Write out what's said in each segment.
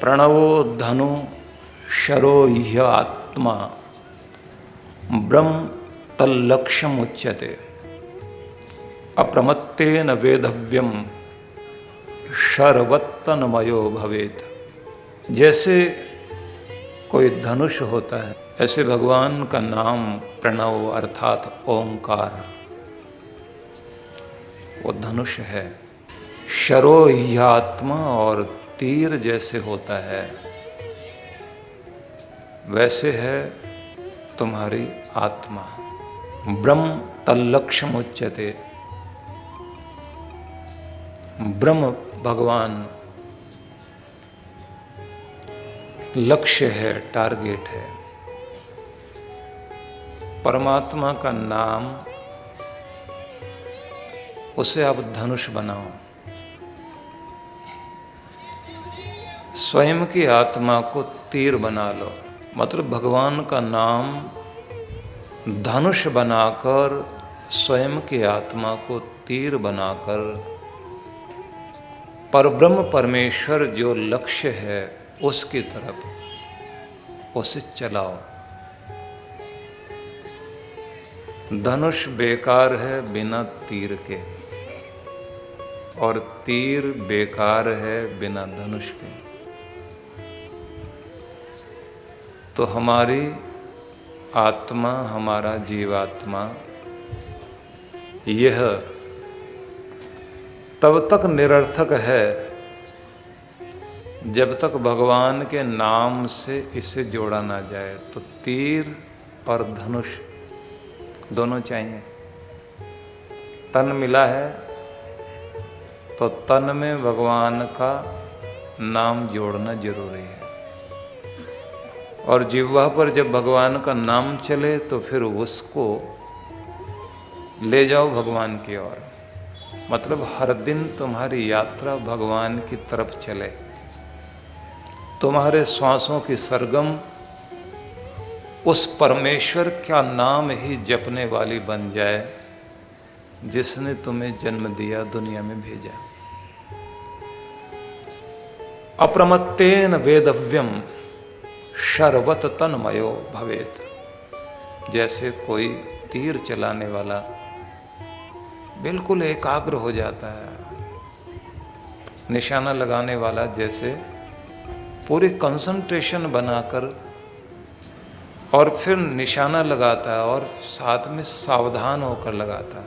प्रणवो धनु शरो ह्य आत्मा ब्रह्म तल्लक्ष्यमुच्यते अप्रमत्तेन वेधव्यम शरवत्तनमयो भवेत्। जैसे कोई धनुष होता है, ऐसे भगवान का नाम प्रणव अर्थात ओंकार वो धनुष है। शरो ह्यात्मा और तीर जैसे होता है वैसे है तुम्हारी आत्मा। ब्रह्म तल्लक्ष्यमुच्यते, ब्रह्म भगवान लक्ष्य है, टारगेट है। परमात्मा का नाम उसे आप धनुष बनाओ। स्वयं की आत्मा को तीर बना लो। मतलब भगवान का नाम धनुष बनाकर स्वयं की आत्मा को तीर बनाकर परब्रह्म परमेश्वर जो लक्ष्य है उसकी तरफ उसे चलाओ। धनुष बेकार है बिना तीर के और तीर बेकार है बिना धनुष के। तो हमारी आत्मा, हमारा जीवात्मा यह तब तक निरर्थक है जब तक भगवान के नाम से इसे जोड़ा ना जाए। तो तीर और धनुष दोनों चाहिए। तन मिला है तो तन में भगवान का नाम जोड़ना जरूरी है। और जिह्वा पर जब भगवान का नाम चले तो फिर उसको ले जाओ भगवान की ओर। मतलब हर दिन तुम्हारी यात्रा भगवान की तरफ चले। तुम्हारे श्वासों की सरगम उस परमेश्वर का नाम ही जपने वाली बन जाए जिसने तुम्हें जन्म दिया, दुनिया में भेजा। अप्रमत्तेन वेदव्यम शरवत तन्मयो भवेत्। जैसे कोई तीर चलाने वाला बिल्कुल एकाग्र हो जाता है, निशाना लगाने वाला जैसे पूरी कंसंट्रेशन बनाकर और फिर निशाना लगाता है और साथ में सावधान होकर लगाता है।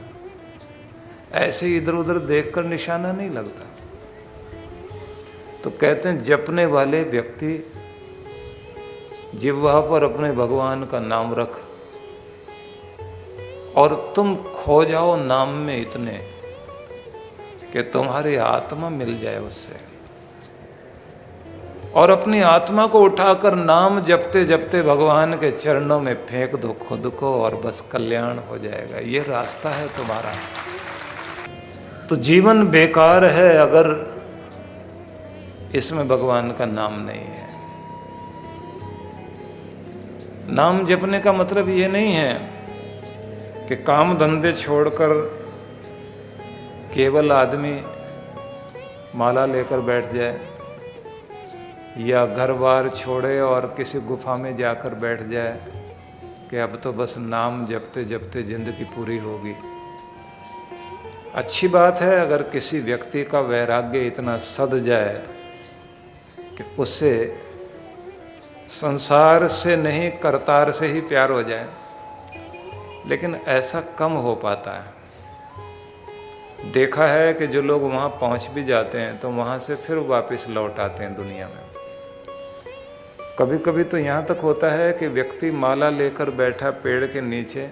ऐसे इधर उधर देखकर निशाना नहीं लगता। तो कहते हैं जपने वाले व्यक्ति जिह्वा पर अपने भगवान का नाम रख और तुम खो जाओ नाम में इतने कि तुम्हारी आत्मा मिल जाए उससे। और अपनी आत्मा को उठाकर नाम जपते जपते भगवान के चरणों में फेंक दो खुद को और बस कल्याण हो जाएगा। ये रास्ता है तुम्हारा। तो जीवन बेकार है अगर इसमें भगवान का नाम नहीं है। नाम जपने का मतलब ये नहीं है कि काम धंधे छोड़कर केवल आदमी माला लेकर बैठ जाए या घर बार छोड़े और किसी गुफा में जाकर बैठ जाए कि अब तो बस नाम जपते जपते जिंदगी पूरी होगी। अच्छी बात है अगर किसी व्यक्ति का वैराग्य इतना सध जाए कि उसे संसार से नहीं करतार से ही प्यार हो जाए, लेकिन ऐसा कम हो पाता है। देखा है कि जो लोग वहाँ पहुँच भी जाते हैं तो वहाँ से फिर वापस लौट आते हैं दुनिया में। कभी कभी तो यहाँ तक होता है कि व्यक्ति माला लेकर बैठा पेड़ के नीचे,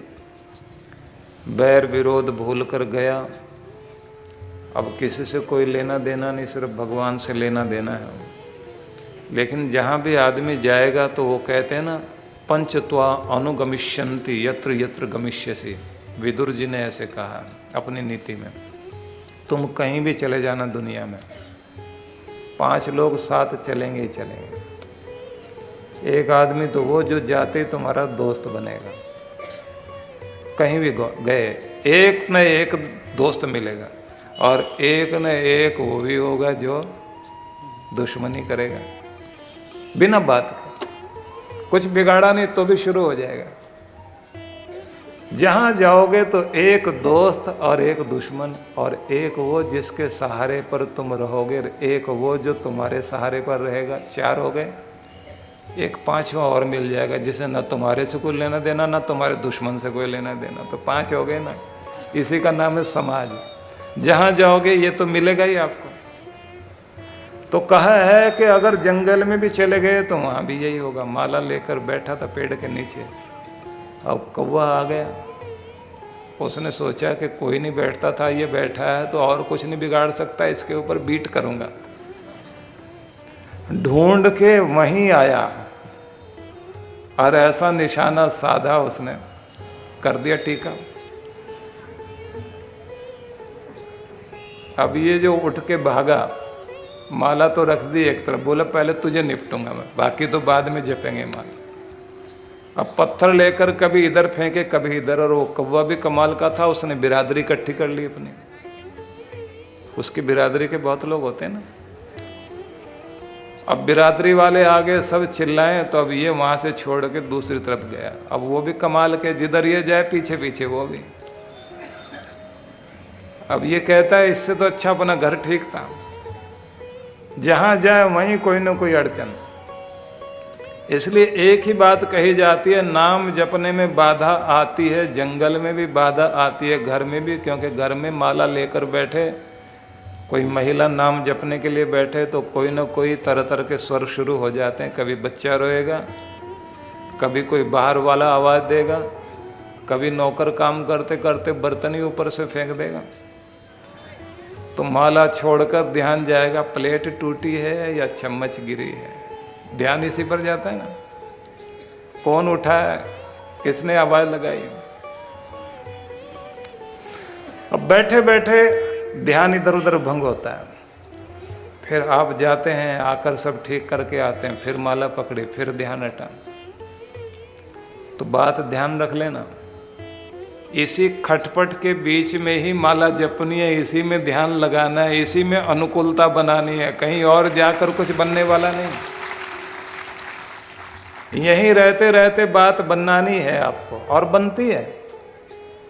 बैर विरोध भूल कर गया, अब किसी से कोई लेना देना नहीं, सिर्फ भगवान से लेना देना है। लेकिन जहाँ भी आदमी जाएगा तो वो कहते हैं ना, पंचत्वा अनुगमिष्यन्ति यत्र यत्र गमिष्यसि। विदुर जी ने ऐसे कहा अपनी नीति में। तुम कहीं भी चले जाना दुनिया में, 5 लोग साथ चलेंगे ही चलेंगे। एक आदमी तो वो जो जाते तुम्हारा दोस्त बनेगा। कहीं भी गए एक न एक दोस्त मिलेगा और एक न एक वो भी होगा जो दुश्मनी करेगा। बिना बात के, कुछ बिगाड़ा नहीं तो भी शुरू हो जाएगा। जहाँ जाओगे तो एक दोस्त और एक दुश्मन, और एक वो जिसके सहारे पर तुम रहोगे, एक वो जो तुम्हारे सहारे पर रहेगा। 4 हो गए, एक 5वां और मिल जाएगा जिसे ना तुम्हारे से कोई लेना देना ना तुम्हारे दुश्मन से कोई लेना देना, तो 5 हो गए ना। इसी का नाम है समाज। जहाँ जाओगे ये तो मिलेगा ही आपको। तो कहा है कि अगर जंगल में भी चले गए तो वहाँ भी यही होगा। माला लेकर बैठा था पेड़ के नीचे, अब कौवा आ गया। उसने सोचा कि कोई नहीं बैठता था, ये बैठा है तो और कुछ नहीं बिगाड़ सकता, इसके ऊपर बीट करूँगा। ढूंढ के वहीं आया और ऐसा निशाना साधा उसने, कर दिया टीका। अब ये जो उठ के भागा, माला तो रख दी एक तरफ, बोला पहले तुझे निपटूंगा मैं, बाकी तो बाद में जपेंगे माला। अब पत्थर लेकर कभी इधर फेंके कभी इधर, और वो कौवा भी कमाल का था, उसने बिरादरी इकट्ठी कर ली अपनी। उसकी बिरादरी के बहुत लोग होते हैं ना। अब बिरादरी वाले आगे सब चिल्लाएं तो अब ये वहां से छोड़ के दूसरी तरफ गया। अब वो भी कमाल के, जिधर ये जाए पीछे पीछे वो भी। अब ये कहता है इससे तो अच्छा अपना घर ठीक था, जहां जाए वहीं कोई ना कोई अड़चन। इसलिए एक ही बात कही जाती है, नाम जपने में बाधा आती है, जंगल में भी बाधा आती है, घर में भी। क्योंकि घर में माला लेकर बैठे, कोई महिला नाम जपने के लिए बैठे तो कोई ना कोई तरह तरह के स्वर शुरू हो जाते हैं। कभी बच्चा रोएगा, कभी कोई बाहर वाला आवाज़ देगा, कभी नौकर काम करते करते बर्तन ही ऊपर से फेंक देगा। तो माला छोड़कर ध्यान जाएगा प्लेट टूटी है या चम्मच गिरी है, ध्यान इसी पर जाता है ना। कौन उठा है, किसने आवाज़ लगाई। अब बैठे बैठे ध्यान इधर उधर भंग होता है। फिर आप जाते हैं, आकर सब ठीक करके आते हैं, फिर माला पकड़ी, फिर ध्यान हटा। तो बात ध्यान रख लेना, इसी खटपट के बीच में ही माला जपनी है, इसी में ध्यान लगाना है, इसी में अनुकूलता बनानी है, कहीं और जाकर कुछ बनने वाला नहीं। यहीं रहते रहते बात बनानी है आपको, और बनती है।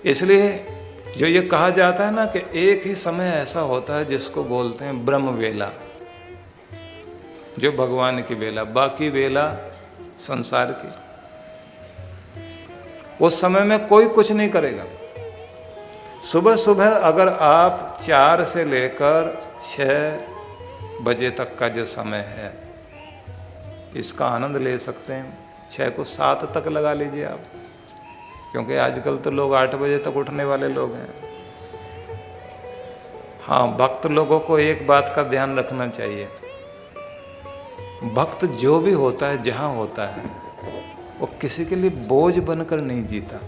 इसलिए जो ये कहा जाता है ना कि एक ही समय ऐसा होता है जिसको बोलते हैं ब्रह्म वेला, जो भगवान की वेला, बाकी वेला संसार की। उस समय में कोई कुछ नहीं करेगा। सुबह सुबह अगर आप 4 से लेकर 6 बजे तक का जो समय है, इसका आनंद ले सकते हैं। 6 को 7 तक लगा लीजिए आप, क्योंकि आजकल तो लोग 8 बजे तक उठने वाले लोग हैं। हाँ, भक्त लोगों को एक बात का ध्यान रखना चाहिए, भक्त जो भी होता है जहाँ होता है वो किसी के लिए बोझ बनकर नहीं जीता।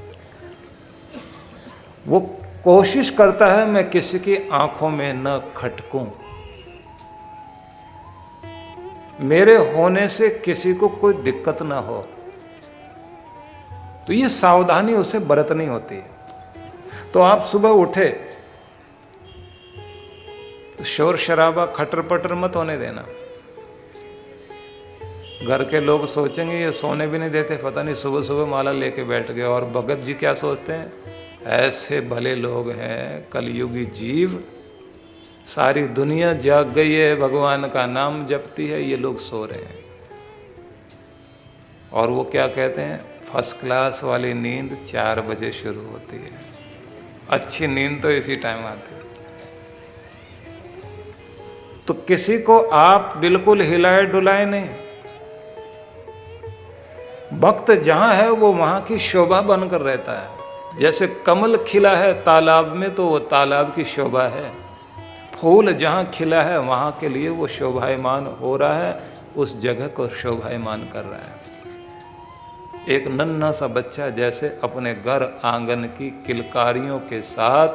वो कोशिश करता है मैं किसी की आंखों में न खटकूं, मेरे होने से किसी को कोई दिक्कत ना हो। तो ये सावधानी उसे बरतनी होती है। तो आप सुबह उठे तो शोर शराबा खटर पटर मत होने देना। घर के लोग सोचेंगे ये सोने भी नहीं देते, पता नहीं सुबह सुबह माला लेके बैठ गए। और भगत जी क्या सोचते हैं, ऐसे भले लोग हैं कलयुगी जीव, सारी दुनिया जाग गई है, भगवान का नाम जपती है, ये लोग सो रहे हैं। और वो क्या कहते हैं, फर्स्ट क्लास वाली नींद 4 बजे शुरू होती है, अच्छी नींद तो इसी टाइम आती है। तो किसी को आप बिल्कुल हिलाए डुलाए नहीं। भक्त जहां है वो वहां की शोभा बनकर रहता है। जैसे कमल खिला है तालाब में तो वो तालाब की शोभा है। फूल जहां खिला है वहां के लिए वो शोभायमान हो रहा है, उस जगह को शोभायमान कर रहा है। एक नन्हा सा बच्चा जैसे अपने घर आंगन की किलकारियों के साथ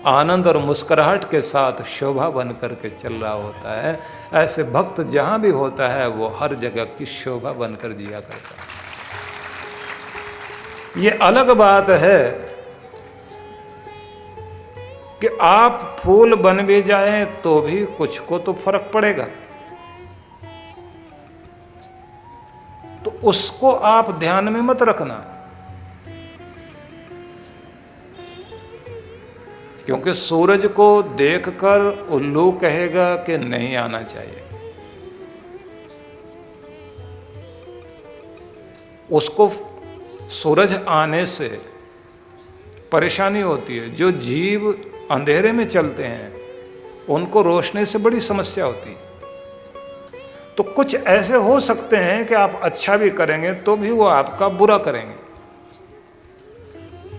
आनंद और मुस्कुराहट के साथ शोभा बन करके चल रहा होता है, ऐसे भक्त जहां भी होता है वो हर जगह की शोभा बनकर जिया करता है। ये अलग बात है कि आप फूल बन भी जाएं तो भी कुछ को तो फर्क पड़ेगा। तो उसको आप ध्यान में मत रखना, क्योंकि सूरज को देखकर उल्लू कहेगा कि नहीं आना चाहिए। उसको सूरज आने से परेशानी होती है। जो जीव अंधेरे में चलते हैं उनको रोशनी से बड़ी समस्या होती है। तो कुछ ऐसे हो सकते हैं कि आप अच्छा भी करेंगे तो भी वो आपका बुरा करेंगे,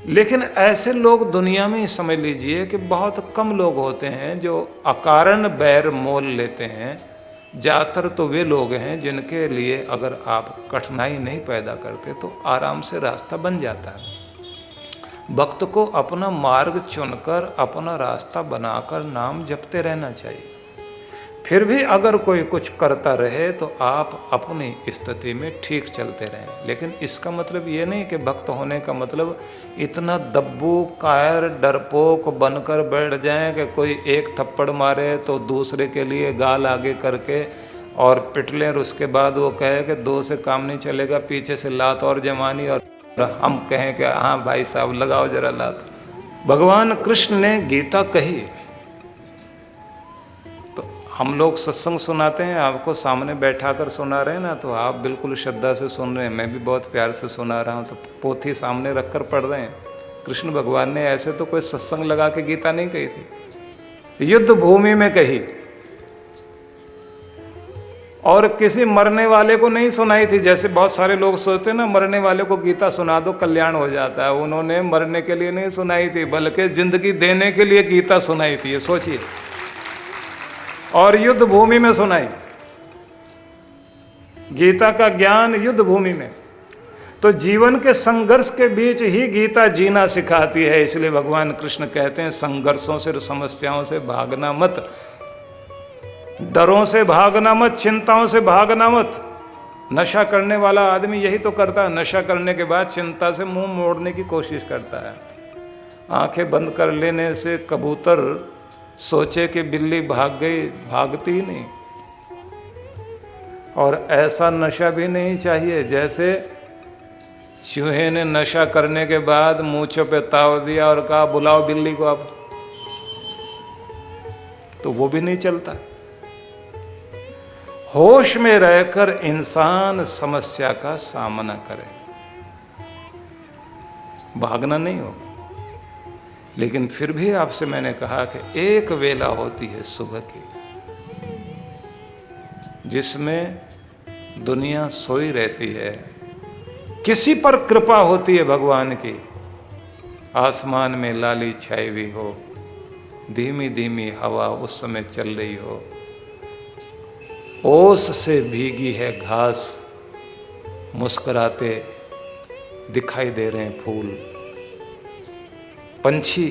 लेकिन ऐसे लोग दुनिया में ही समझ लीजिए कि बहुत कम लोग होते हैं जो अकारण बैर मोल लेते हैं। ज़्यादातर तो वे लोग हैं जिनके लिए अगर आप कठिनाई नहीं पैदा करते तो आराम से रास्ता बन जाता है। भक्त को अपना मार्ग चुनकर अपना रास्ता बनाकर नाम जपते रहना चाहिए। फिर भी अगर कोई कुछ करता रहे तो आप अपनी स्थिति में ठीक चलते रहें, लेकिन इसका मतलब ये नहीं कि भक्त होने का मतलब इतना दब्बू कायर डरपोक बनकर बैठ जाएं कि कोई एक थप्पड़ मारे तो दूसरे के लिए गाल आगे करके और पिट लें और उसके बाद वो कहे कि दो से काम नहीं चलेगा, पीछे से लात और जमानी और हम कहें कि हाँ भाई साहब लगाओ जरा लात। भगवान कृष्ण ने गीता कही, हम लोग सत्संग सुनाते हैं, आपको सामने बैठा कर सुना रहे हैं ना, तो आप बिल्कुल श्रद्धा से सुन रहे हैं, मैं भी बहुत प्यार से सुना रहा हूँ, तो पोथी सामने रख कर पढ़ रहे हैं। कृष्ण भगवान ने ऐसे तो कोई सत्संग लगा के गीता नहीं कही थी, युद्ध भूमि में कही, और किसी मरने वाले को नहीं सुनाई थी। जैसे बहुत सारे लोग सोचते हैं ना मरने वाले को गीता सुना दो कल्याण हो जाता है, उन्होंने मरने के लिए नहीं सुनाई थी बल्कि जिंदगी देने के लिए गीता सुनाई थी, ये सोचिए, और युद्ध भूमि में सुनाई। गीता का ज्ञान युद्ध भूमि में। तो जीवन के संघर्ष के बीच ही गीता जीना सिखाती है। इसलिए भगवान कृष्ण कहते हैं संघर्षों से, समस्याओं से भागना मत, डरों से भागना मत, चिंताओं से भागना मत। नशा करने वाला आदमी यही तो करता है, नशा करने के बाद चिंता से मुंह मोड़ने की कोशिश करता है। आंखें बंद कर लेने से कबूतर सोचे कि बिल्ली भाग गई, भागती ही नहीं। और ऐसा नशा भी नहीं चाहिए जैसे चूहे ने नशा करने के बाद मूंछों पे ताव दिया और कहा बुलाओ बिल्ली को अब, तो वो भी नहीं चलता। होश में रहकर इंसान समस्या का सामना करे, भागना नहीं होगा। लेकिन फिर भी आपसे मैंने कहा कि एक वेला होती है सुबह की जिसमें दुनिया सोई रहती है, किसी पर कृपा होती है भगवान की, आसमान में लाली छाई हुई हो, धीमी धीमी हवा उस समय चल रही हो, ओस से भीगी है घास, मुस्कुराते दिखाई दे रहे हैं फूल, पंछी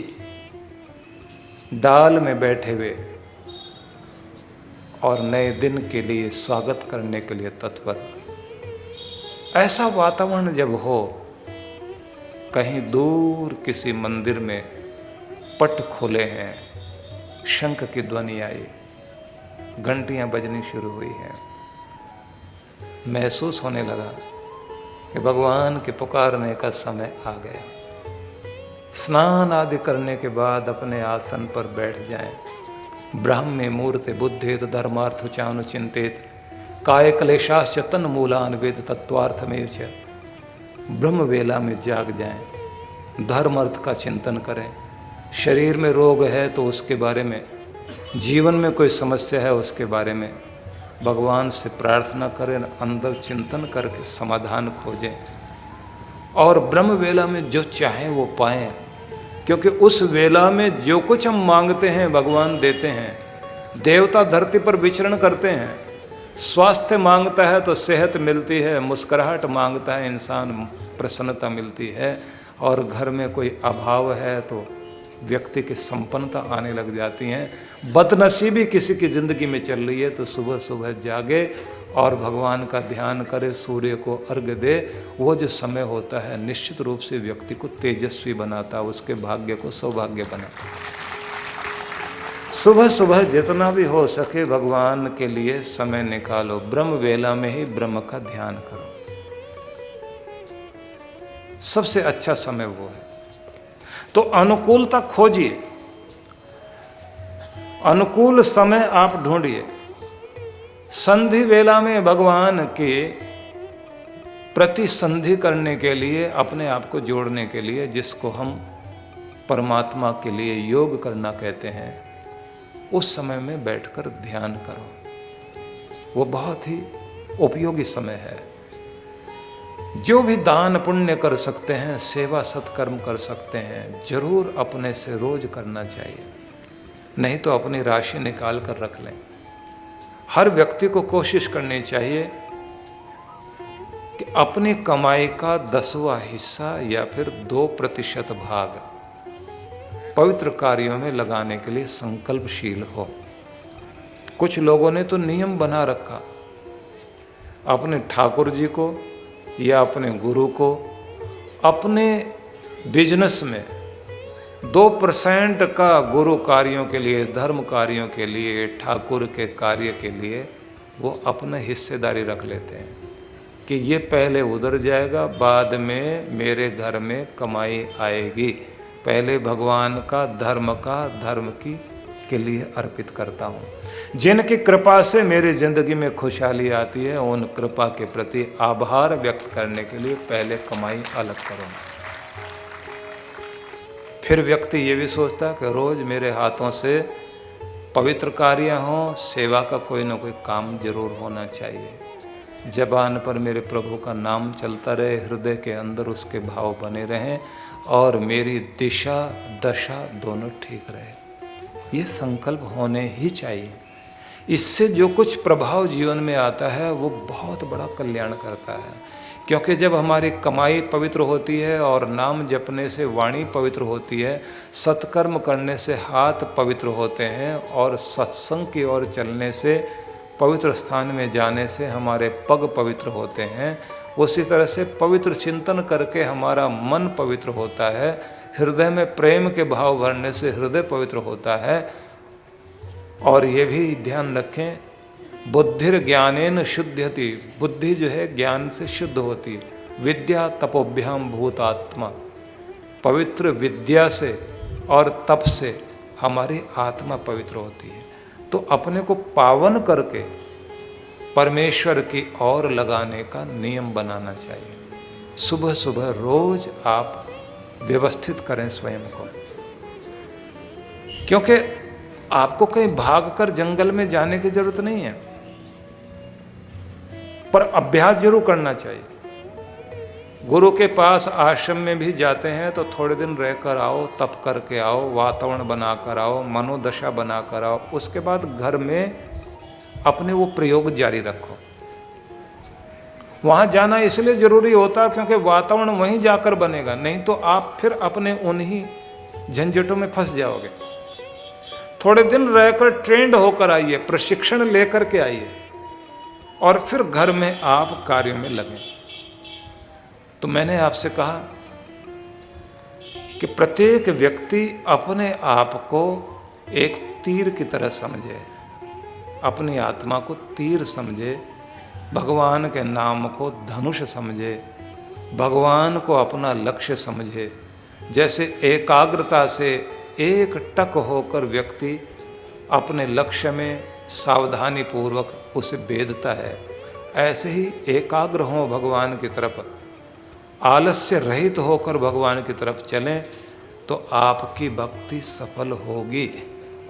डाल में बैठे हुए और नए दिन के लिए स्वागत करने के लिए तत्पर। ऐसा वातावरण जब हो, कहीं दूर किसी मंदिर में पट खुले हैं, शंख की ध्वनि आई, घंटियां बजनी शुरू हुई हैं, महसूस होने लगा कि भगवान के पुकारने का समय आ गया। स्नान आदि करने के बाद अपने आसन पर बैठ जाएं। ब्राह्मे मूर्ते बुद्धेत धर्मार्थ चानु चिंतित काय क्लेशाश्च तन मूलान वेद तत्वार्थमेव च। ब्रह्म वेला में जाग जाएं, धर्म अर्थ का चिंतन करें। शरीर में रोग है तो उसके बारे में, जीवन में कोई समस्या है उसके बारे में भगवान से प्रार्थना करें, अंदर चिंतन करके समाधान खोजें और ब्रह्म वेला में जो चाहें वो पाएं, क्योंकि उस वेला में जो कुछ हम मांगते हैं भगवान देते हैं। देवता धरती पर विचरण करते हैं। स्वास्थ्य मांगता है तो सेहत मिलती है, मुस्कुराहट मांगता है इंसान प्रसन्नता मिलती है, और घर में कोई अभाव है तो व्यक्ति की संपन्नता आने लग जाती हैं। बदनसीबी किसी की ज़िंदगी में चल रही है तो सुबह सुबह जागे और भगवान का ध्यान करे, सूर्य को अर्घ्य दे। वो जो समय होता है निश्चित रूप से व्यक्ति को तेजस्वी बनाता है, उसके भाग्य को सौभाग्य बनाता है। सुबह सुबह जितना भी हो सके भगवान के लिए समय निकालो, ब्रह्म वेला में ही ब्रह्म का ध्यान करो। सबसे अच्छा समय वो है। तो अनुकूलता खोजिए, अनुकूल समय आप ढूंढिए। संधि वेला में भगवान के प्रति संधि करने के लिए, अपने आप को जोड़ने के लिए, जिसको हम परमात्मा के लिए योग करना कहते हैं, उस समय में बैठकर ध्यान करो। वो बहुत ही उपयोगी समय है। जो भी दान पुण्य कर सकते हैं, सेवा सत्कर्म कर सकते हैं, जरूर अपने से रोज करना चाहिए। नहीं तो अपनी राशि निकाल कर रख लें। हर व्यक्ति को कोशिश करनी चाहिए कि अपनी कमाई का 10वां हिस्सा या फिर 2% भाग पवित्र कार्यों में लगाने के लिए संकल्पशील हो। कुछ लोगों ने तो नियम बना रखा, अपने ठाकुर जी को या अपने गुरु को अपने बिजनेस में 2% का गुरु कार्यों के लिए, धर्म कार्यों के लिए, ठाकुर के कार्य के लिए वो अपना हिस्सेदारी रख लेते हैं कि ये पहले उधर जाएगा, बाद में मेरे घर में कमाई आएगी। पहले भगवान का धर्म की के लिए अर्पित करता हूँ। जिनकी कृपा से मेरी जिंदगी में खुशहाली आती है, उन कृपा के प्रति आभार व्यक्त करने के लिए पहले कमाई अलग करो। फिर व्यक्ति ये भी सोचता है कि रोज मेरे हाथों से पवित्र कार्य हों, सेवा का कोई ना कोई काम जरूर होना चाहिए। जबान पर मेरे प्रभु का नाम चलता रहे, हृदय के अंदर उसके भाव बने रहें और मेरी दिशा दशा दोनों ठीक रहे। ये संकल्प होने ही चाहिए। इससे जो कुछ प्रभाव जीवन में आता है वो बहुत बड़ा कल्याण करता है। क्योंकि जब हमारी कमाई पवित्र होती है और नाम जपने से वाणी पवित्र होती है, सत्कर्म करने से हाथ पवित्र होते हैं और सत्संग की ओर चलने से, पवित्र स्थान में जाने से हमारे पग पवित्र होते हैं, उसी तरह से पवित्र चिंतन करके हमारा मन पवित्र होता है, हृदय में प्रेम के भाव भरने से हृदय पवित्र होता है। और ये भी ध्यान रखें, बुद्धिर ज्ञानेन शुद्धयति, बुद्धि जो है ज्ञान से शुद्ध होती है। विद्या तपोभ्याम भूतात्मा, पवित्र विद्या से और तप से हमारी आत्मा पवित्र होती है। तो अपने को पावन करके परमेश्वर की ओर लगाने का नियम बनाना चाहिए। सुबह सुबह रोज आप व्यवस्थित करें स्वयं को, क्योंकि आपको कहीं भागकर जंगल में जाने की जरूरत नहीं है, पर अभ्यास जरूर करना चाहिए। गुरु के पास आश्रम में भी जाते हैं तो थोड़े दिन रहकर आओ, तप करके आओ, वातावरण बनाकर आओ, मनोदशा बनाकर आओ, उसके बाद घर में अपने वो प्रयोग जारी रखो। वहां जाना इसलिए जरूरी होता क्योंकि वातावरण वहीं जाकर बनेगा, नहीं तो आप फिर अपने उन्हीं झंझटों में फंस जाओगे। थोड़े दिन रहकर ट्रेंड होकर आइए, प्रशिक्षण लेकर के आइए और फिर घर में आप कार्यों में लगें। तो मैंने आपसे कहा कि प्रत्येक व्यक्ति अपने आप को एक तीर की तरह समझे, अपनी आत्मा को तीर समझे, भगवान के नाम को धनुष समझे, भगवान को अपना लक्ष्य समझे। जैसे एकाग्रता से एक टक होकर व्यक्ति अपने लक्ष्य में सावधानी पूर्वक उसे भेदता है, ऐसे ही एकाग्र हो भगवान की तरफ, आलस्य रहित होकर भगवान की तरफ चलें तो आपकी भक्ति सफल होगी।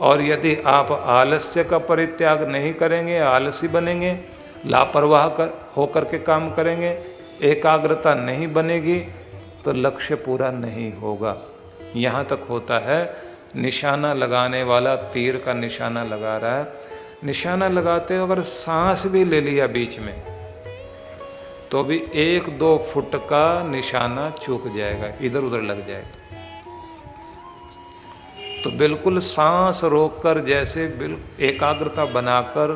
और यदि आप आलस्य का परित्याग नहीं करेंगे, आलसी बनेंगे, लापरवाह होकर के काम करेंगे, एकाग्रता नहीं बनेगी, तो लक्ष्य पूरा नहीं होगा। यहाँ तक होता है, निशाना लगाने वाला तीर का निशाना लगा रहा है, निशाना लगाते अगर सांस भी ले लिया बीच में तो भी 1-2 फुट का निशाना चूक जाएगा, इधर उधर लग जाएगा। तो बिल्कुल सांस रोककर जैसे एकाग्रता बनाकर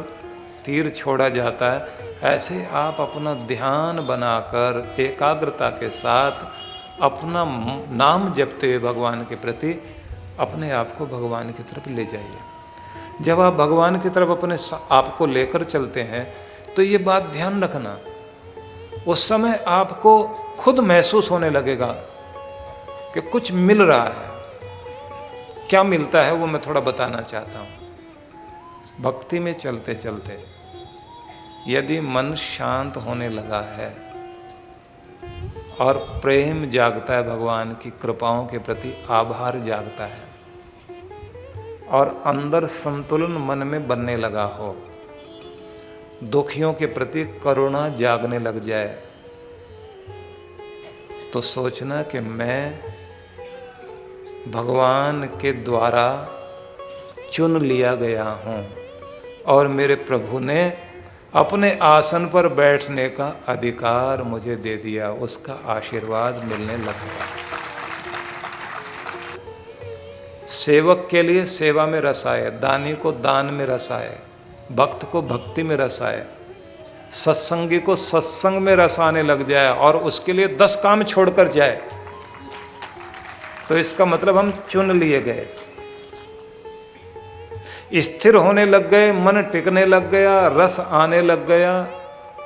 तीर छोड़ा जाता है, ऐसे आप अपना ध्यान बनाकर एकाग्रता के साथ अपना नाम जपते हुए भगवान के प्रति अपने आप को भगवान की तरफ ले जाइए। जब आप भगवान की तरफ अपने आप को लेकर चलते हैं तो ये बात ध्यान रखना उस समय आपको खुद महसूस होने लगेगा कि कुछ मिल रहा है। क्या मिलता है वो मैं थोड़ा बताना चाहता हूँ। भक्ति में चलते चलते यदि मन शांत होने लगा है और प्रेम जागता है, भगवान की कृपाओं के प्रति आभार जागता है और अंदर संतुलन मन में बनने लगा हो, दुखियों के प्रति करुणा जागने लग जाए, तो सोचना कि मैं भगवान के द्वारा चुन लिया गया हूँ और मेरे प्रभु ने अपने आसन पर बैठने का अधिकार मुझे दे दिया, उसका आशीर्वाद मिलने लगा। सेवक के लिए सेवा में रस आए, दानी को दान में रस आए, भक्त को भक्ति में रस आए, सत्संगी को सत्संग में रस आने लग जाए और उसके लिए 10 काम छोड़कर जाए, तो इसका मतलब हम चुन लिए गए, स्थिर होने लग गए, मन टिकने लग गया, रस आने लग गया,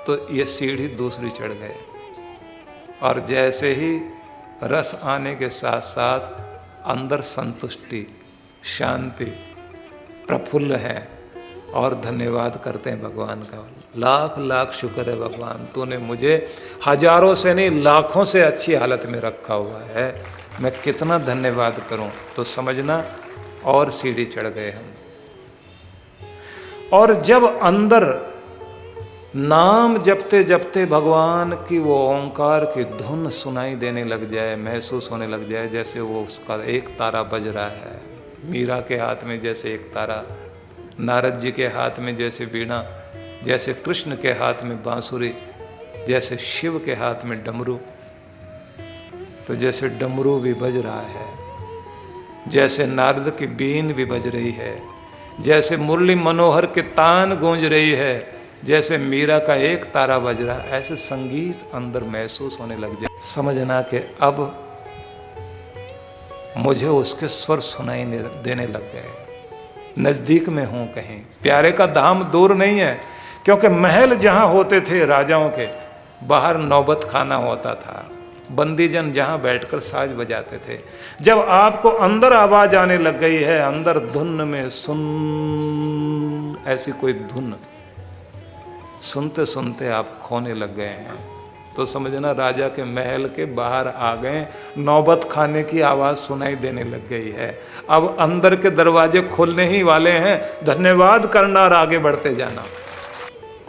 तो ये सीढ़ी दूसरी चढ़ गए। और जैसे ही रस आने के साथ साथ अंदर संतुष्टि, शांति, प्रफुल्ल है और धन्यवाद करते हैं भगवान का। लाख लाख शुक्र है भगवान, तूने मुझे हजारों से नहीं लाखों से अच्छी हालत में रखा हुआ है, मैं कितना धन्यवाद करूं। तो समझना और सीढ़ी चढ़ गए हम। और जब अंदर नाम जपते जपते भगवान की वो ओंकार की धुन सुनाई देने लग जाए, महसूस होने लग जाए जैसे वो उसका एक तारा बज रहा है, मीरा के हाथ में जैसे एक तारा, नारद जी के हाथ में जैसे वीणा, जैसे कृष्ण के हाथ में बांसुरी, जैसे शिव के हाथ में डमरू, तो जैसे डमरू भी बज रहा है, जैसे नारद की बीन भी बज रही है, जैसे मुरली मनोहर के तान गूंज रही है, जैसे मीरा का एक तारा बज रहा है, ऐसे संगीत अंदर महसूस होने लग जाए। समझना कि अब मुझे उसके स्वर सुनाई देने लग गए, नजदीक में हूं कहीं। प्यारे का धाम दूर नहीं है, क्योंकि महल जहां होते थे राजाओं के, बाहर नौबत खाना होता था, बंदीजन जहां बैठकर साज बजाते थे। जब आपको अंदर आवाज आने लग गई है, अंदर धुन में सुन, ऐसी कोई धुन सुनते सुनते आप खोने लग गए हैं, तो समझना राजा के महल के बाहर आ गए, नौबत खाने की आवाज सुनाई देने लग गई है। अब अंदर के दरवाजे खुलने ही वाले हैं, धन्यवाद करना और आगे बढ़ते जाना।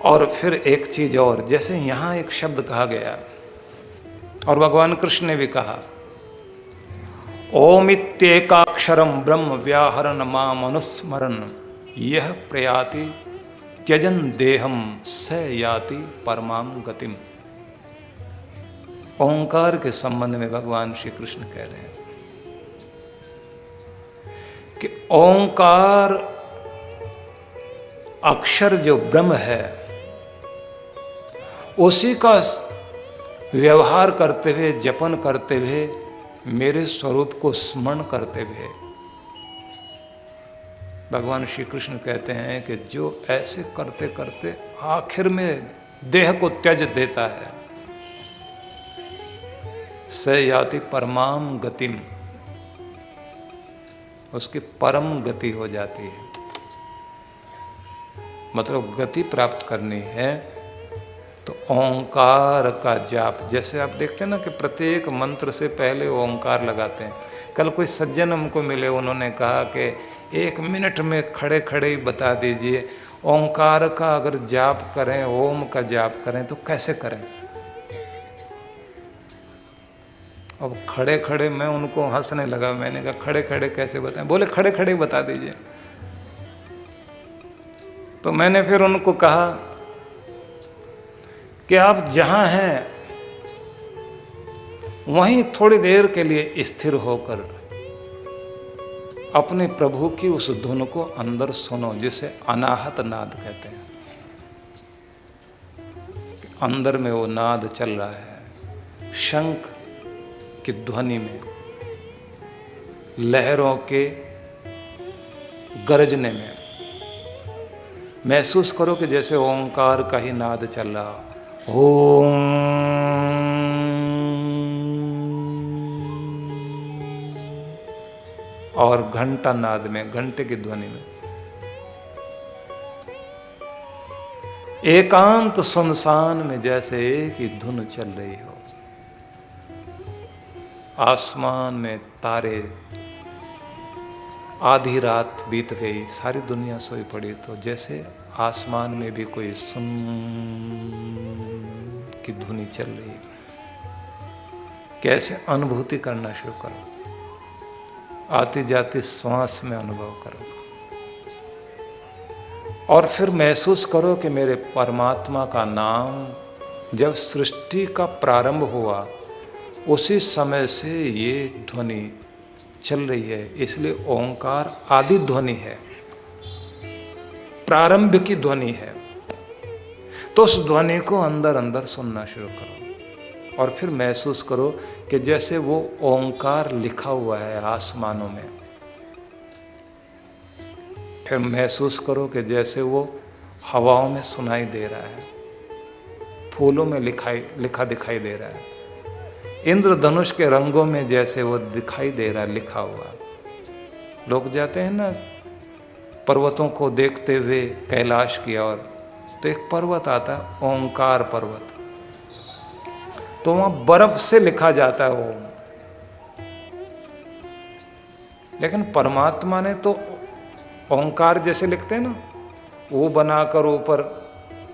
और फिर एक चीज और, जैसे यहां एक शब्द कहा गया और भगवान कृष्ण ने भी कहा, ओमित्येकाक्षरम ब्रह्म व्याहरण माम अनुस्मरन् यह प्रयाति त्यजन देहम स याति परमाम गतिम। ओंकार के संबंध में भगवान श्री कृष्ण कह रहे हैं कि ओंकार अक्षर जो ब्रह्म है, उसी का व्यवहार करते हुए, जपन करते हुए, मेरे स्वरूप को स्मरण करते हुए, भगवान श्री कृष्ण कहते हैं कि जो ऐसे करते करते आखिर में देह को त्याज देता है, स याति परमाम गतिम, उसकी परम गति हो जाती है। मतलब गति प्राप्त करनी है तो ओंकार का जाप, जैसे आप देखते हैं ना कि प्रत्येक मंत्र से पहले ओंकार लगाते हैं। कल कोई सज्जन हमको मिले, उन्होंने कहा कि 1 मिनट में खड़े खड़े ही बता दीजिए ओंकार का अगर जाप करें, ओम का जाप करें तो कैसे करें। अब खड़े खड़े मैं उनको हंसने लगा, मैंने कहा खड़े खड़े कैसे बताएं, बोले खड़े खड़े बता दीजिए। तो मैंने फिर उनको कहा कि आप जहां हैं वहीं थोड़ी देर के लिए स्थिर होकर अपने प्रभु की उस धुन को अंदर सुनो, जिसे अनाहत नाद कहते हैं। अंदर में वो नाद चल रहा है, शंख की ध्वनि में, लहरों के गरजने में महसूस करो कि जैसे ओंकार का ही नाद चल रहा। ओम और घंटा नाद में, घंटे की ध्वनि में। एकांत सुनसान में जैसे एक ही धुन चल रही हो। आसमान में तारे, आधी रात बीत गई, सारी दुनिया सोई पड़ी, तो जैसे आसमान में भी कोई सुन की धुनी चल रही है। कैसे अनुभूति करना शुरू करो, आती जाती श्वास में अनुभव करो, और फिर महसूस करो कि मेरे परमात्मा का नाम जब सृष्टि का प्रारंभ हुआ उसी समय से ये ध्वनि चल रही है। इसलिए ओंकार आदि ध्वनि है, प्रारंभ की ध्वनि है। तो उस ध्वनि को अंदर अंदर सुनना शुरू करो और फिर महसूस करो कि जैसे वो ओंकार लिखा हुआ है आसमानों में। फिर महसूस करो कि जैसे वो हवाओं में सुनाई दे रहा है, फूलों में लिखा दिखाई दे रहा है, इंद्रधनुष के रंगों में जैसे वो दिखाई दे रहा है लिखा हुआ। लोग जाते हैं ना पर्वतों को देखते हुए कैलाश की ओर, तो एक पर्वत आता है ओंकार पर्वत, तो वहां बर्फ से लिखा जाता है ओम। लेकिन परमात्मा ने तो ओंकार जैसे लिखते हैं ना, वो बनाकर ऊपर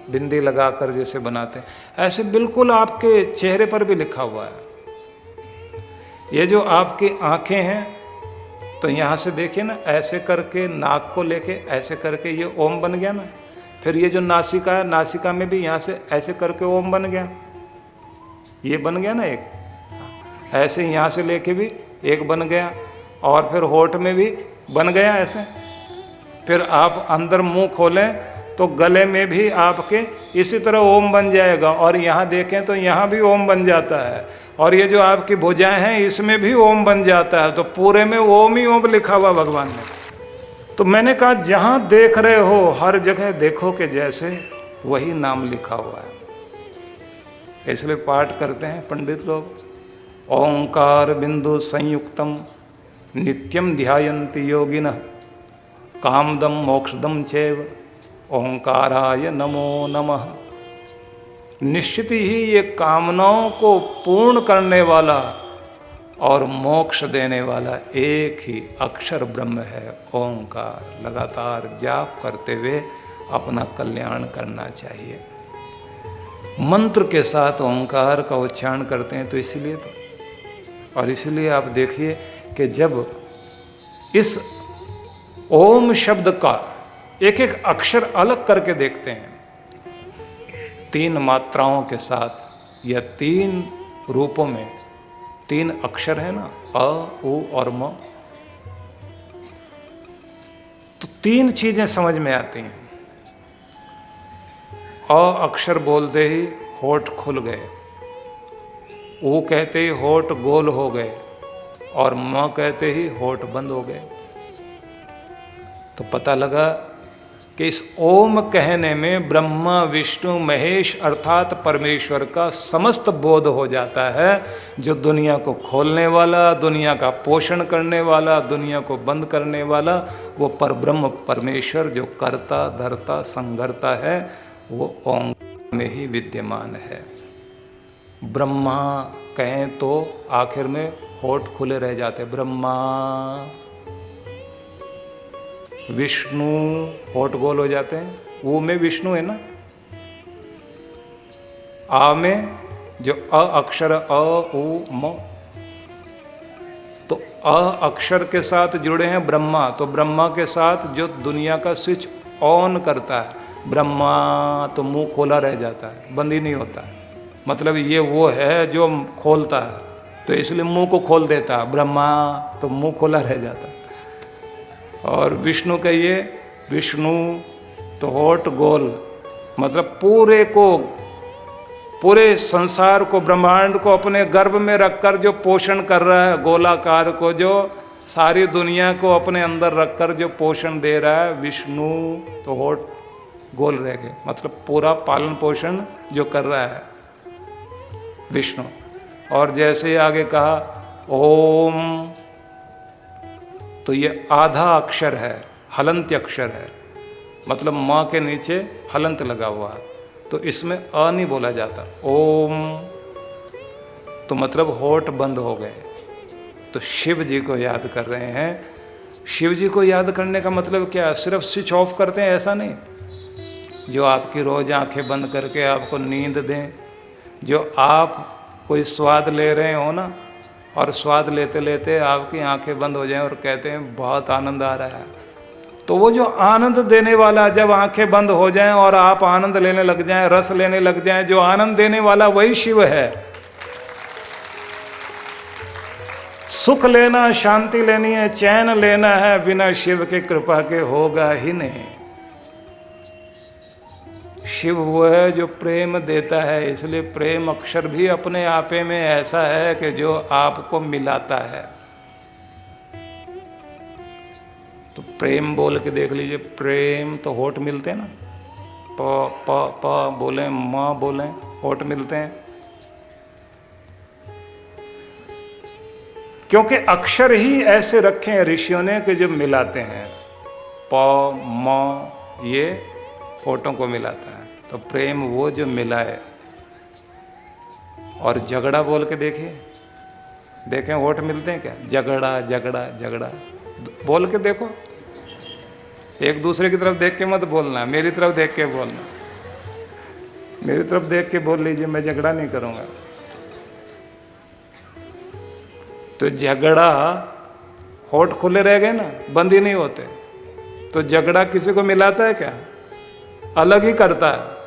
बिंदी लगाकर जैसे बनाते हैं, ऐसे बिल्कुल आपके चेहरे पर भी लिखा हुआ है। ये जो आपकी आंखें हैं, तो यहाँ से देखिए ना, ऐसे करके नाक को लेके ऐसे करके ये ओम बन गया ना। फिर ये जो नासिका है, नासिका में भी यहाँ से ऐसे करके ओम बन गया, ये बन गया ना एक। ऐसे यहाँ से लेके भी एक बन गया, और फिर होठ में भी बन गया ऐसे। फिर आप अंदर मुंह खोलें तो गले में भी आपके इसी तरह ओम बन जाएगा, और यहाँ देखें तो यहाँ भी ओम बन जाता है, और ये जो आपकी भुजाएं हैं इसमें भी ओम बन जाता है। तो पूरे में ओम ही ओम लिखा हुआ भगवान ने। तो मैंने कहा जहाँ देख रहे हो हर जगह देखो कि जैसे वही नाम लिखा हुआ है। इसलिए पाठ करते हैं पंडित लोग, ओंकार बिंदु संयुक्तम नित्यम ध्यायन्ति योगिनः कामदम मोक्षदम चैव ओंकाराय नमो नमः। निश्चित ही ये कामनाओं को पूर्ण करने वाला और मोक्ष देने वाला एक ही अक्षर ब्रह्म है ओंकार। लगातार जाप करते हुए अपना कल्याण करना चाहिए। मंत्र के साथ ओंकार का उच्चारण करते हैं तो इसीलिए तो, और इसीलिए आप देखिए कि जब इस ओम शब्द का एक एक अक्षर अलग करके देखते हैं, 3 मात्राओं के साथ या 3 रूपों में, 3 अक्षर है ना, अ, उ और म, तो 3 चीजें समझ में आती हैं। अ अक्षर बोलते ही होठ खुल गए, उ कहते ही होठ गोल हो गए, और म कहते ही होठ बंद हो गए। तो पता लगा कि इस ओम कहने में ब्रह्मा विष्णु महेश अर्थात परमेश्वर का समस्त बोध हो जाता है, जो दुनिया को खोलने वाला, दुनिया का पोषण करने वाला, दुनिया को बंद करने वाला, वो परब्रह्म परमेश्वर जो करता धरता संघरता है, वो ओम में ही विद्यमान है। ब्रह्मा कहें तो आखिर में होठ खुले रह जाते, ब्रह्मा। विष्णु होठ गोल हो जाते हैं, वो में विष्णु है ना। आ में जो अ अक्षर अ उ म, तो अ अक्षर के साथ जुड़े हैं ब्रह्मा, तो ब्रह्मा के साथ जो दुनिया का स्विच ऑन करता है ब्रह्मा, तो मुंह खोला रह जाता है, बंद ही नहीं होता है। मतलब ये वो है जो खोलता है, तो इसलिए मुंह को खोल देता है ब्रह्मा, तो मुंह खोला रह जाता है। और विष्णु कहिए, विष्णु तो होठ गोल, मतलब पूरे संसार को, ब्रह्मांड को अपने गर्भ में रखकर जो पोषण कर रहा है, गोलाकार को जो सारी दुनिया को अपने अंदर रखकर जो पोषण दे रहा है, विष्णु तो होठ गोल रह गए, मतलब पूरा पालन पोषण जो कर रहा है विष्णु। और जैसे आगे कहा ओम, तो ये आधा अक्षर है, हलंत अक्षर है, मतलब माँ के नीचे हलंत लगा हुआ है, तो इसमें अ नहीं बोला जाता। ओम, तो मतलब होठ बंद हो गए। तो शिव जी को याद कर रहे हैं। शिव जी को याद करने का मतलब क्या? सिर्फ स्विच ऑफ करते हैं ऐसा नहीं, जो आपकी रोज आंखें बंद करके आपको नींद दें। जो आप कोई स्वाद ले रहे हो ना, और स्वाद लेते लेते आपकी आंखें बंद हो जाएं और कहते हैं बहुत आनंद आ रहा है, तो वो जो आनंद देने वाला, जब आंखें बंद हो जाएं और आप आनंद लेने लग जाएं, रस लेने लग जाएं, जो आनंद देने वाला वही शिव है। सुख लेना, शांति लेनी है, चैन लेना है, बिना शिव के कृपा के होगा ही नहीं। शिव वो है जो प्रेम देता है, इसलिए प्रेम अक्षर भी अपने आपे में ऐसा है कि जो आपको मिलाता है। तो प्रेम बोल के देख लीजिए, प्रेम तो होठ मिलते हैं ना, प प प बोलें, म बोलें, होठ मिलते हैं, क्योंकि अक्षर ही ऐसे रखे हैं ऋषियों ने कि जो मिलाते हैं। प म ये होठों को मिलाता है, तो प्रेम वो जो मिलाए। और झगड़ा बोल के देखिए, देखें होठ मिलते हैं क्या? झगड़ा झगड़ा झगड़ा बोल के देखो। एक दूसरे की तरफ देख के मत बोलना, मेरी तरफ देख के बोलना। मेरी तरफ देख के बोल लीजिए, मैं झगड़ा नहीं करूँगा। तो झगड़ा, होठ खुले रह गए ना, बंद ही नहीं होते। तो झगड़ा किसी को मिलाता है क्या? अलग ही करता है।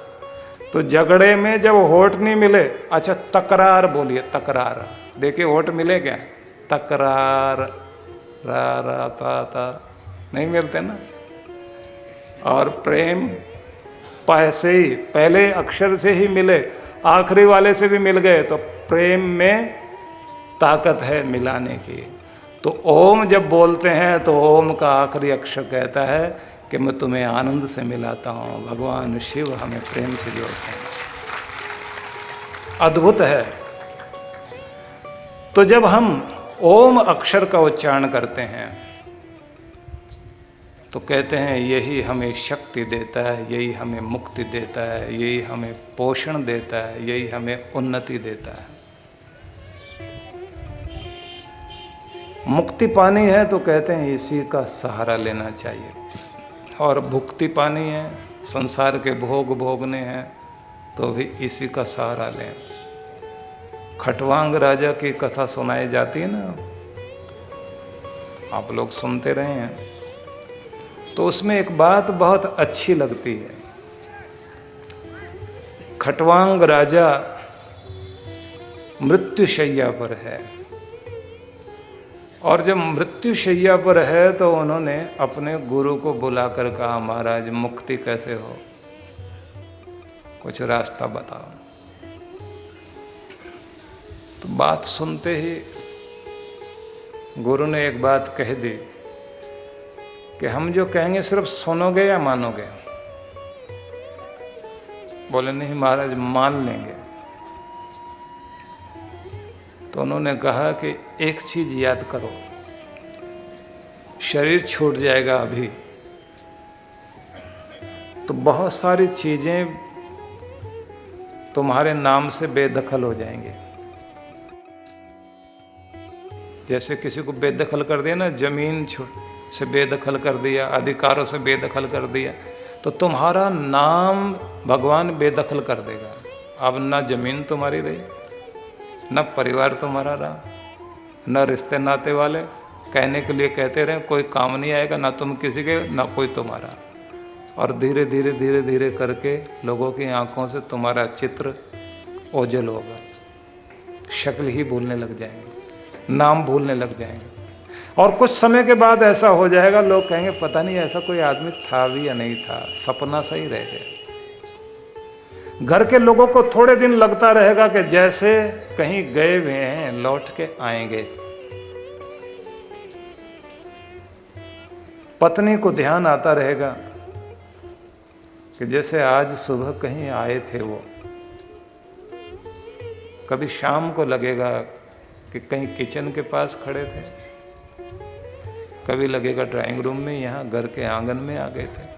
तो झगड़े में जब होठ नहीं मिले, अच्छा तकरार बोलिए, तकरार। देखिए होठ मिले क्या? तकरार, रा रा ता ता नहीं मिलते ना। और प्रेम पैसे ही, पहले अक्षर से ही मिले, आखिरी वाले से भी मिल गए, तो प्रेम में ताकत है मिलाने की। तो ओम जब बोलते हैं तो ओम का आखिरी अक्षर कहता है कि मैं तुम्हें आनंद से मिलाता हूँ। भगवान शिव हमें प्रेम से जोड़ते हैं। अद्भुत है। तो जब हम ओम अक्षर का उच्चारण करते हैं तो कहते हैं यही हमें शक्ति देता है, यही हमें मुक्ति देता है, यही हमें पोषण देता है, यही हमें उन्नति देता है। मुक्ति पानी है तो कहते हैं इसी का सहारा लेना चाहिए। और भुक्ति पानी है, संसार के भोग भोगने हैं, तो भी इसी का सहारा लें। खटवांग राजा की कथा सुनाई जाती है ना, आप लोग सुनते रहे हैं, तो उसमें एक बात बहुत अच्छी लगती है। खटवांग राजा मृत्युशैया पर है, और जब मृत्युशैया पर है तो उन्होंने अपने गुरु को बुलाकर कहा, महाराज मुक्ति कैसे हो, कुछ रास्ता बताओ। तो बात सुनते ही गुरु ने एक बात कह दी कि हम जो कहेंगे सिर्फ सुनोगे या मानोगे? बोले नहीं महाराज, मान लेंगे। तो उन्होंने कहा कि एक चीज याद करो, शरीर छूट जाएगा अभी, तो बहुत सारी चीजें तुम्हारे नाम से बेदखल हो जाएंगे। जैसे किसी को बेदखल कर दिया ना, जमीन से बेदखल कर दिया, अधिकारों से बेदखल कर दिया, तो तुम्हारा नाम भगवान बेदखल कर देगा। अब ना जमीन तुम्हारी रही, न परिवार तुम्हारा रहा, न रिश्ते नाते वाले कहने के लिए कहते रहे, कोई काम नहीं आएगा, ना तुम किसी के, ना कोई तुम्हारा। और धीरे धीरे धीरे धीरे करके लोगों की आंखों से तुम्हारा चित्र ओझल होगा, शक्ल ही भूलने लग जाएंगे, नाम भूलने लग जाएंगे। और कुछ समय के बाद ऐसा हो जाएगा, लोग कहेंगे पता नहीं ऐसा कोई आदमी था भी या नहीं था, सपना सही रह गया। घर के लोगों को थोड़े दिन लगता रहेगा कि जैसे कहीं गए हुए हैं, लौट के आएंगे। पत्नी को ध्यान आता रहेगा कि जैसे आज सुबह कहीं आए थे वो। कभी शाम को लगेगा कि कहीं किचन के पास खड़े थे। कभी लगेगा ड्राइंग रूम में, यहाँ घर के आंगन में आ गए थे।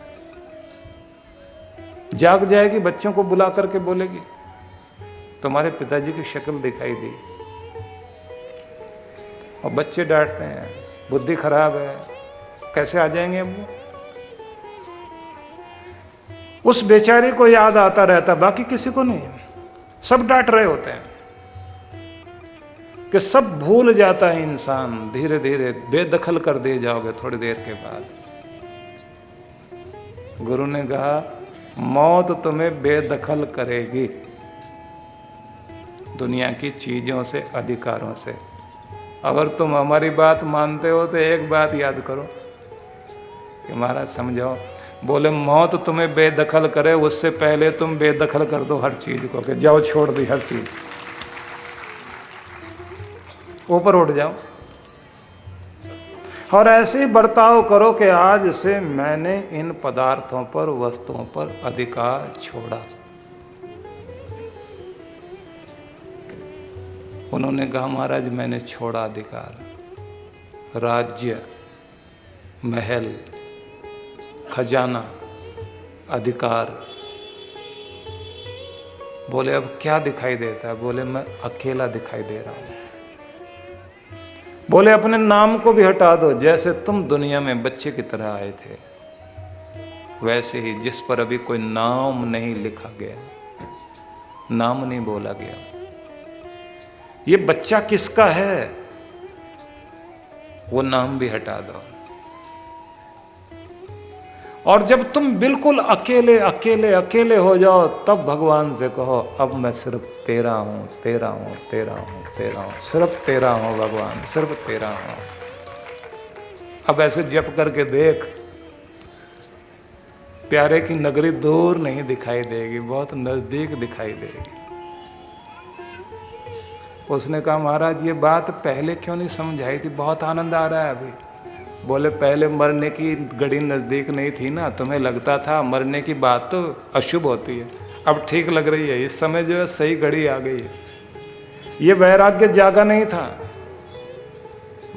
जाग जाएगी, बच्चों को बुला करके बोलेगी तुम्हारे पिताजी की शक्ल दिखाई दी, और बच्चे डांटते हैं बुद्धि खराब है, कैसे आ जाएंगे अब वो। उस बेचारे को याद आता रहता, बाकी किसी को नहीं। सब डांट रहे होते हैं कि सब भूल जाता है इंसान, धीरे धीरे बेदखल कर दिए जाओगे थोड़ी देर के बाद। गुरु ने कहा मौत तुम्हें बेदखल करेगी दुनिया की चीजों से, अधिकारों से। अगर तुम हमारी बात मानते हो तो एक बात याद करो कि महाराज समझाओ, बोले मौत तुम्हें बेदखल करे उससे पहले तुम बेदखल कर दो हर चीज को, कि जाओ छोड़ दी हर चीज, ऊपर उठ जाओ। और ऐसे ही बर्ताव करो कि आज से मैंने इन पदार्थों पर, वस्तुओं पर अधिकार छोड़ा। उन्होंने कहा महाराज मैंने छोड़ा अधिकार, राज्य, महल, खजाना, अधिकार। बोले अब क्या दिखाई देता है? बोले मैं अकेला दिखाई दे रहा हूं। बोले अपने नाम को भी हटा दो, जैसे तुम दुनिया में बच्चे की तरह आए थे वैसे ही, जिस पर अभी कोई नाम नहीं लिखा गया, नाम नहीं बोला गया। ये बच्चा किसका है वो नाम भी हटा दो। और जब तुम बिल्कुल अकेले अकेले अकेले हो जाओ, तब भगवान से कहो अब मैं सिर्फ तेरा हूं, तेरा हूं, तेरा हूं, तेरा हूं, सिर्फ तेरा हूं भगवान, सिर्फ तेरा हूं। अब ऐसे जप करके देख, प्यारे की नगरी दूर नहीं दिखाई देगी, बहुत नजदीक दिखाई देगी। उसने कहा महाराज ये बात पहले क्यों नहीं समझाई थी, बहुत आनंद आ रहा है अभी। बोले पहले मरने की घड़ी नज़दीक नहीं थी ना, तुम्हें लगता था मरने की बात तो अशुभ होती है, अब ठीक लग रही है, इस समय जो है सही घड़ी आ गई है। ये वैराग्य जागा नहीं था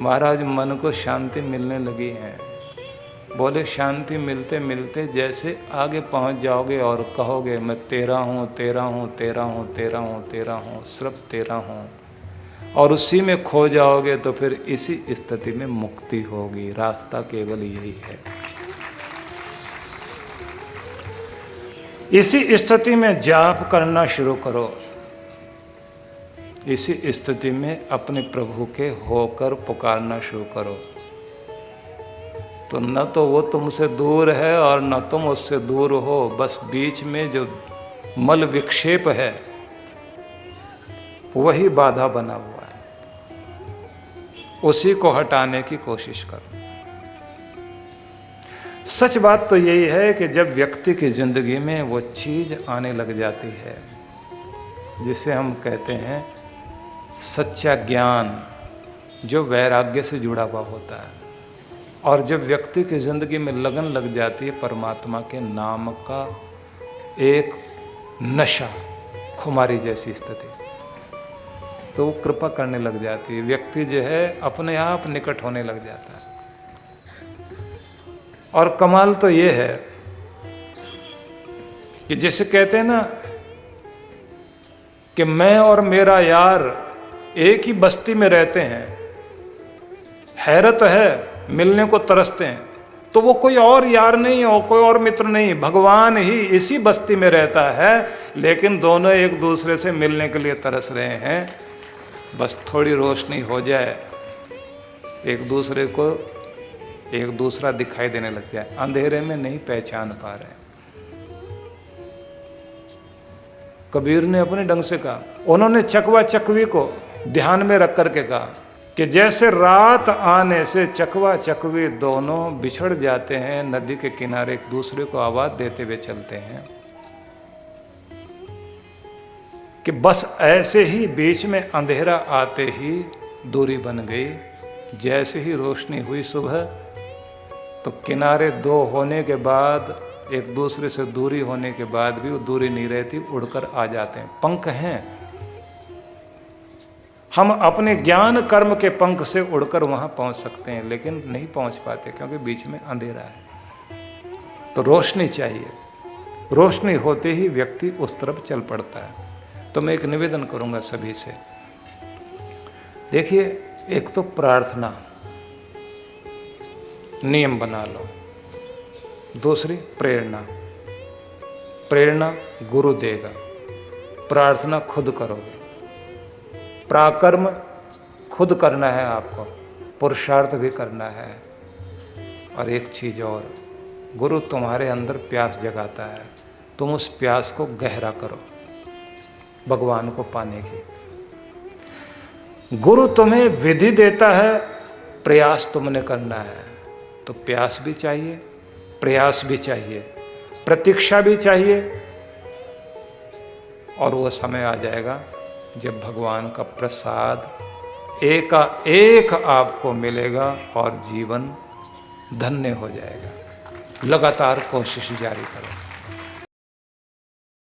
महाराज, मन को शांति मिलने लगी है। बोले शांति मिलते मिलते जैसे आगे पहुंच जाओगे और कहोगे मैं तेरा हूँ, तेरा हूँ, तेरा हूँ, तेरा हूँ, तेरा हूँ, सिर्फ तेरा हूँ, और उसी में खो जाओगे तो फिर इसी स्थिति में मुक्ति होगी। रास्ता केवल यही है। इसी स्थिति में जाप करना शुरू करो, इसी स्थिति में अपने प्रभु के होकर पुकारना शुरू करो। तो न तो वो तुमसे दूर है और न तुम उससे दूर हो, बस बीच में जो मल विक्षेप है वही बाधा बना हुआ है, उसी को हटाने की कोशिश करो। सच बात तो यही है कि जब व्यक्ति की जिंदगी में वो चीज आने लग जाती है जिसे हम कहते हैं सच्चा ज्ञान, जो वैराग्य से जुड़ा हुआ होता है, और जब व्यक्ति की जिंदगी में लगन लग जाती है परमात्मा के नाम का एक नशा, खुमारी जैसी स्थिति, तो वो कृपा करने लग जाती है। व्यक्ति जो है अपने आप निकट होने लग जाता है। और कमाल तो ये है कि जैसे कहते हैं ना कि मैं और मेरा यार एक ही बस्ती में रहते हैं, हैरत है, मिलने को तरसते हैं, तो वो कोई और यार नहीं हो, कोई और मित्र नहीं, भगवान ही इसी बस्ती में रहता है, लेकिन दोनों एक दूसरे से मिलने के लिए तरस रहे हैं। बस थोड़ी रोशनी हो जाए, एक दूसरे को एक दूसरा दिखाई देने लग जाए, अंधेरे में नहीं पहचान पा रहे। कबीर ने अपने ढंग से कहा, उन्होंने चकवा चकवी को ध्यान में रख करके कहा कि जैसे रात आने से चकवा चकवी दोनों बिछड़ जाते हैं, नदी के किनारे एक दूसरे को आवाज देते हुए चलते हैं, कि बस ऐसे ही बीच में अंधेरा आते ही दूरी बन गई। जैसे ही रोशनी हुई सुबह, तो किनारे दो होने के बाद, एक दूसरे से दूरी होने के बाद भी वो दूरी नहीं रहती, उड़कर आ जाते हैं। पंख हैं हम अपने ज्ञान कर्म के पंख से उड़कर वहां पहुंच सकते हैं, लेकिन नहीं पहुंच पाते क्योंकि बीच में अंधेरा है। तो रोशनी चाहिए, रोशनी होते ही व्यक्ति उस तरफ चल पड़ता है। तो मैं एक निवेदन करूंगा सभी से, देखिए, एक तो प्रार्थना नियम बना लो, दूसरी प्रेरणा, प्रेरणा गुरु देगा, प्रार्थना खुद करोगे, पराक्रम खुद करना है आपको, पुरुषार्थ भी करना है। और एक चीज और, गुरु तुम्हारे अंदर प्यास जगाता है, तुम उस प्यास को गहरा करो भगवान को पाने की। गुरु तुम्हें विधि देता है, प्रयास तुमने करना है। तो प्यास भी चाहिए, प्रयास भी चाहिए, प्रतीक्षा भी चाहिए, और वो समय आ जाएगा जब भगवान का प्रसाद एकाएक आपको मिलेगा और जीवन धन्य हो जाएगा। लगातार कोशिश जारी करो।